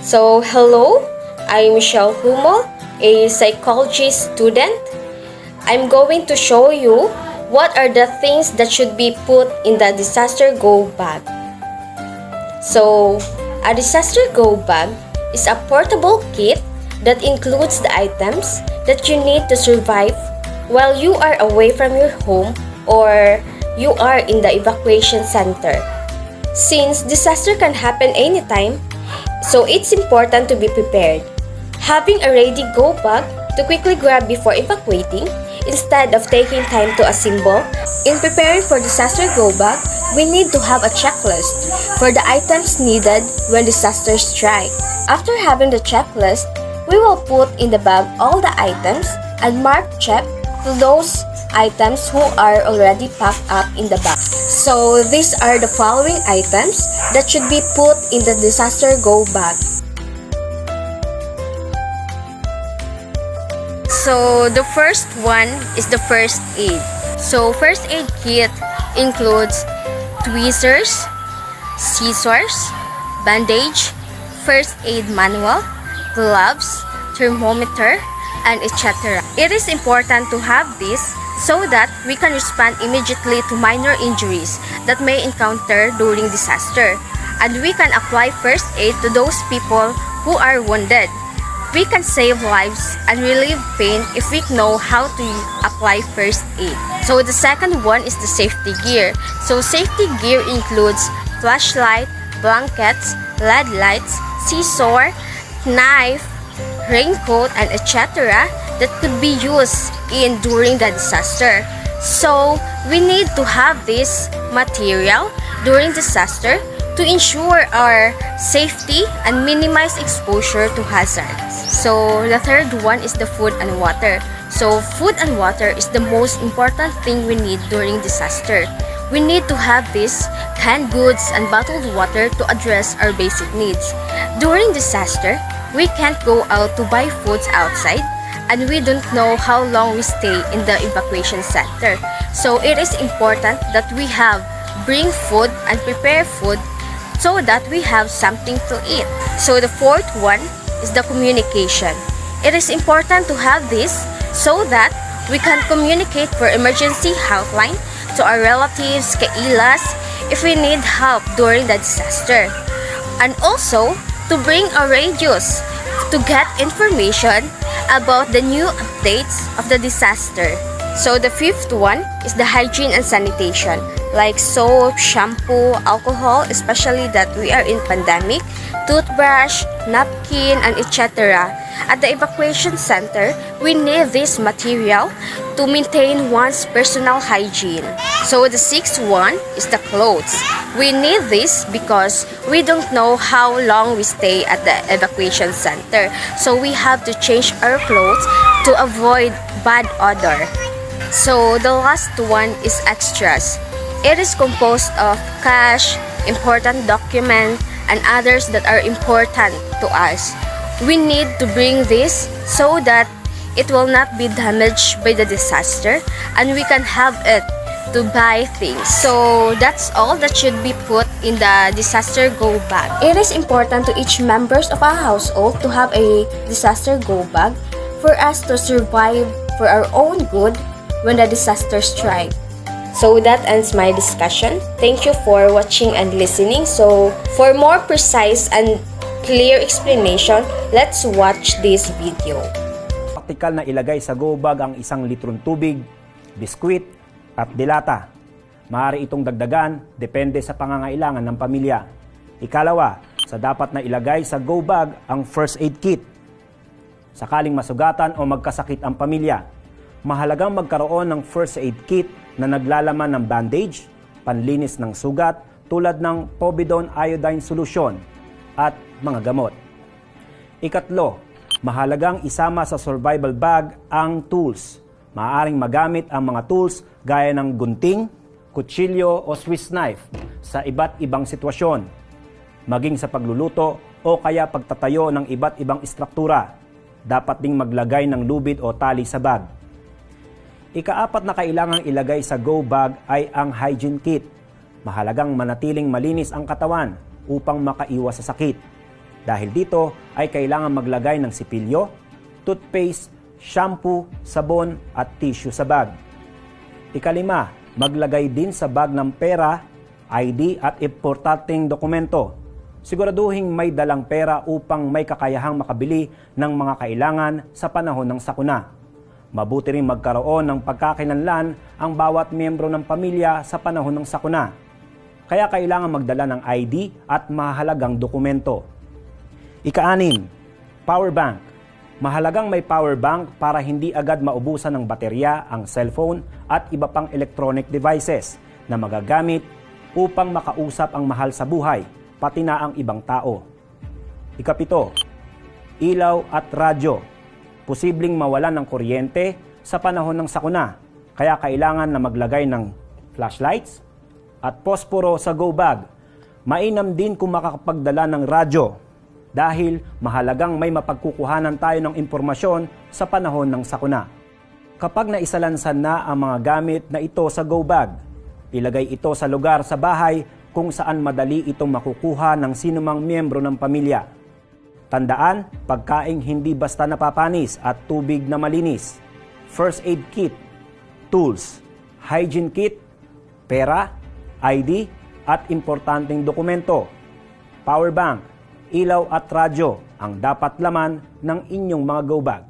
Hello, I'm Michelle Humo, a psychology student. I'm going to show you what are the things that should be put in the disaster go bag. A disaster go bag is a portable kit that includes the items that you need to survive while you are away from your home or you are in the evacuation center. Since disaster can happen anytime, so it's important to be prepared. Having a ready go bag to quickly grab before evacuating instead of taking time to assemble. In preparing for disaster go bag, we need to have a checklist for the items needed when disasters strike. After having the checklist, we will put in the bag all the items and mark check to those items who are already packed up in the bag. So these are the following items that should be put in the disaster go bag. So the first one is the first aid. So first aid kit includes tweezers, scissors, bandage, first aid manual, gloves, thermometer, and etc. It is important to have this so that we can respond immediately to minor injuries that may encounter during disaster, and we can apply first aid to those people who are wounded. We can save lives and relieve pain if we know how to apply first aid. So the second one is the safety gear. So safety gear includes flashlight, blankets, LED lights, scissor, knife, raincoat, and etc. that could be used during the disaster. So we need to have this material during disaster to ensure our safety and minimize exposure to hazards. So the third one is the food and water. So food and water is the most important thing we need during disaster. We need to have this canned goods and bottled water to address our basic needs. During disaster, we can't go out to buy foods outside, and we don't know how long we stay in the evacuation center. So it is important that we bring food and prepare food so that we have something to eat. So the fourth one is the communication. It is important to have this so that we can communicate for emergency helpline to our relatives, kailas, if we need help during the disaster. And also to bring our radios to get information about the new updates of the disaster. So the fifth one is the hygiene and sanitation, like soap, shampoo, alcohol, especially that we are in pandemic, toothbrush, napkin, and etc. At the evacuation center, we need this material to maintain one's personal hygiene. So the sixth one is the clothes. We need this because we don't know how long we stay at the evacuation center. So we have to change our clothes to avoid bad odor. So the last one is extras. It is composed of cash, important documents, and others that are important to us. We need to bring this so that it will not be damaged by the disaster and we can have it to buy things. So that's all that should be put in the disaster go bag. It is important to each members of our household to have a disaster go bag for us to survive for our own good when the disaster strikes. So that ends my discussion. Thank you for watching and listening. So for more precise and clear explanation, let's watch this video. Praktikal na ilagay sa go bag ang 1 litrong tubig, biskwit, at dilata. Maaari itong dagdagan, depende sa pangangailangan ng pamilya. Ikalawa, sa dapat na ilagay sa go bag ang first aid kit. Sakaling masugatan o magkasakit ang pamilya, mahalagang magkaroon ng first aid kit na naglalaman ng bandage, panlinis ng sugat tulad ng povidone iodine solution at mga gamot. Ikatlo, mahalagang isama sa survival bag ang tools. Maaaring magamit ang mga tools gaya ng gunting, kutsilyo o Swiss knife sa iba't ibang sitwasyon, maging sa pagluluto o kaya pagtatayo ng iba't ibang istruktura. Dapat ding maglagay ng lubid o tali sa bag. Ikaapat na kailangang ilagay sa go bag ay ang hygiene kit. Mahalagang manatiling malinis ang katawan upang makaiwas sa sakit. Dahil dito ay kailangan maglagay ng sipilyo, toothpaste, shampoo, sabon at tissue sa bag. Ikalima, maglagay din sa bag ng pera, ID at importanteng dokumento. Siguraduhin may dalang pera upang may kakayahang makabili ng mga kailangan sa panahon ng sakuna. Mabuti rin magkaroon ng pagkakilanlan ang bawat miyembro ng pamilya sa panahon ng sakuna. Kaya kailangan magdala ng ID at mahalagang dokumento. Ika-6, power bank. Mahalagang may power bank para hindi agad maubusan ng baterya ang cellphone at iba pang electronic devices na magagamit upang makausap ang mahal sa buhay, pati na ang ibang tao. Ika-7, ilaw at radyo. Posibleng mawalan ng kuryente sa panahon ng sakuna, kaya kailangan na maglagay ng flashlights at posporo sa go bag. Mainam din kung makakapagdala ng radyo dahil mahalagang may mapagkukuhanan tayo ng impormasyon sa panahon ng sakuna. Kapag naisalansan na ang mga gamit na ito sa go bag, ilagay ito sa lugar sa bahay kung saan madali itong makukuha ng sinumang miyembro ng pamilya. Tandaan, pagkaing hindi basta napapanis at tubig na malinis. First aid kit, tools, hygiene kit, pera, ID at importanteng dokumento. Power bank, ilaw at radyo ang dapat laman ng inyong mga go bag.